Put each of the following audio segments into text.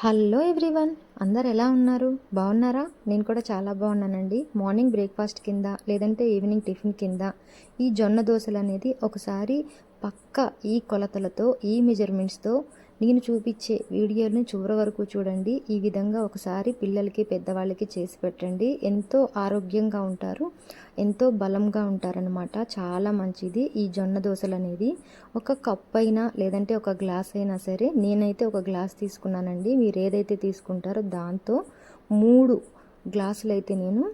Hello everyone, అందరు ఎలా ఉన్నారు? బాగున్నారా? నేను కూడా చాలా బాగున్నానండి. మార్నింగ్ బ్రేక్ఫాస్ట్ కింద లేదంటే ఈవినింగ్ టిఫిన్ కింద ఈ జొన్న దోశలు అనేది ఒకసారి పక్క ఈ కొలతలతో ఈ మెజర్మెంట్స్తో నేను చూపించే వీడియోని చివరి వరకు చూడండి. ఈ విధంగా ఒకసారి పిల్లలకి పెద్దవాళ్ళకి చేసి పెట్టండి. ఎంతో ఆరోగ్యంగా ఉంటారు, ఎంతో బలంగా ఉంటారనమాట. చాలా మంచిది ఈ జొన్న దోశలు అనేది. ఒక కప్ అయినా లేదంటే ఒక గ్లాస్ అయినా సరే, నేనైతే ఒక గ్లాస్ తీసుకున్నానండి. మీరు ఏదైతే తీసుకుంటారో దాంతో 3 గ్లాసులు అయితే నేను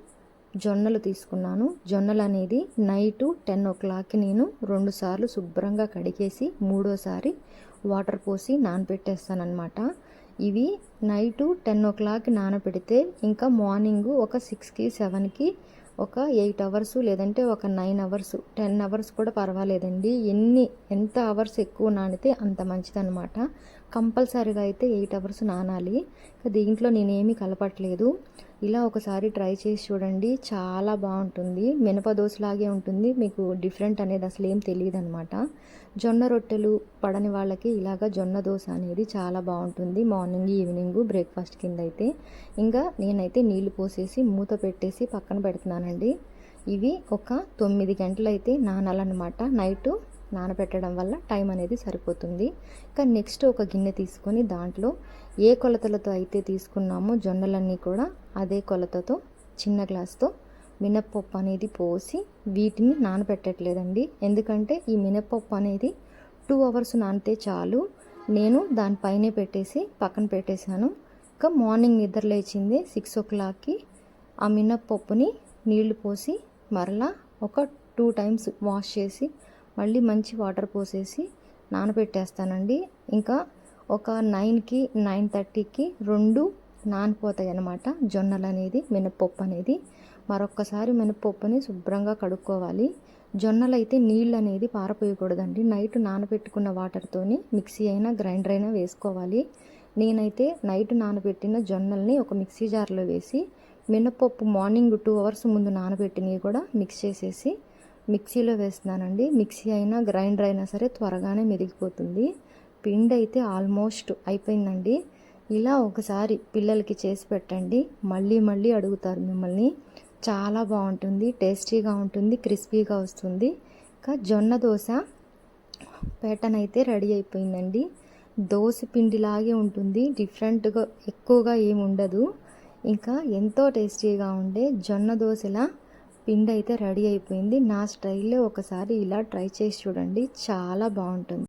జొన్నలు తీసుకున్నాను. జొన్నలు అనేది నైటు 10 o'clockకి నేను 2 సార్లు శుభ్రంగా కడిగేసి మూడోసారి వాటర్ పోసి నానబెట్టేస్తానమాట. ఇవి నైటు 10 o'clockకి నానబెడితే ఇంకా మార్నింగ్ ఒక 6కి 7కి ఒక 8 అవర్స్ లేదంటే ఒక 9 అవర్స్ 10 అవర్స్ కూడా పర్వాలేదండి. ఎంత అవర్స్ ఎక్కువ నానితే అంత మంచిదన్నమాట. కంపల్సరీగా అయితే 8 అవర్స్ నానాలి. దీంట్లో నేనేమీ కలపట్లేదు. ఇలా ఒకసారి ట్రై చేసి చూడండి, చాలా బాగుంటుంది. మినప దోశలాగే ఉంటుంది, మీకు డిఫరెంట్ అనేది అసలు ఏం తెలియదు అనమాట. జొన్న రొట్టెలు పడని వాళ్ళకి ఇలాగ జొన్న దోశ అనేది చాలా బాగుంటుంది మార్నింగ్ ఈవినింగ్ బ్రేక్ఫాస్ట్ కింద అయితే. ఇంకా నేనైతే నీళ్లు పోసేసి మూత పెట్టేసి పక్కన పెడుతున్నానండి. ఇవి ఒక 9 గంటలు అయితే నానాలన్నమాట. నైటు నానబెట్టడం వల్ల టైం అనేది సరిపోతుంది. ఇంకా నెక్స్ట్ ఒక గిన్నె తీసుకొని దాంట్లో ఏ కొలతలతో అయితే తీసుకున్నామో జొన్నలన్నీ కూడా అదే కొలతతో చిన్న గ్లాస్తో మినప్పప్పు అనేది పోసి వీటిని నానబెట్టట్లేదండి. ఎందుకంటే ఈ మినప్పప్పు అనేది 2 అవర్స్ నానితే చాలు. నేను దానిపైనే పెట్టేసి పక్కన పెట్టేశాను. ఇంకా మార్నింగ్ నిద్ర లేచింది 6 o'clockకి ఆ మినప్పప్పుని నీళ్లు పోసి మరలా ఒక 2 times వాష్ చేసి మళ్ళీ మంచి వాటర్ పోసేసి నానబెట్టేస్తానండి. ఇంకా ఒక 9కి 9:30కి 2 నానిపోతాయి అన్నమాట జొన్నలు అనేది, మినప్పప్పు అనేది. మరొక్కసారి మినప్పప్పుని శుభ్రంగా కడుక్కోవాలి. జొన్నలు అయితే నీళ్ళు అనేది పారపోయకూడదండి. నైట్ నానబెట్టుకున్న వాటర్తోని మిక్సీ అయినా గ్రైండర్ అయినా వేసుకోవాలి. నేనైతే నైట్ నానబెట్టిన జొన్నల్ని ఒక మిక్సీ జార్లో వేసి మినప్పప్పు మార్నింగ్ 2 అవర్స్ ముందు నానబెట్టినవి కూడా మిక్స్ చేసేసి మిక్సీలో వేస్తున్నానండి. మిక్సీ అయినా గ్రైండర్ అయినా సరే త్వరగానే మెదిగిపోతుంది. పిండి అయితే ఆల్మోస్ట్ అయిపోయిందండి. ఇలా ఒకసారి పిల్లలకి చేసి పెట్టండి, మళ్ళీ అడుగుతారు మిమ్మల్ని. చాలా బాగుంటుంది, టేస్టీగా ఉంటుంది, క్రిస్పీగా వస్తుంది. ఇంకా జొన్న దోశ ప్యాటర్న్ అయితే రెడీ అయిపోయిందండి. దోశ పిండిలాగే ఉంటుంది, డిఫరెంట్గా ఎక్కువగా ఏమి ఉండదు. ఇంకా ఎంతో టేస్టీగా ఉండే జొన్న దోశల పిండి అయితే రెడీ అయిపోయింది. నా స్టైల్లో ఒకసారి ఇలా ట్రై చేసి చూడండి, చాలా బాగుంటుంది.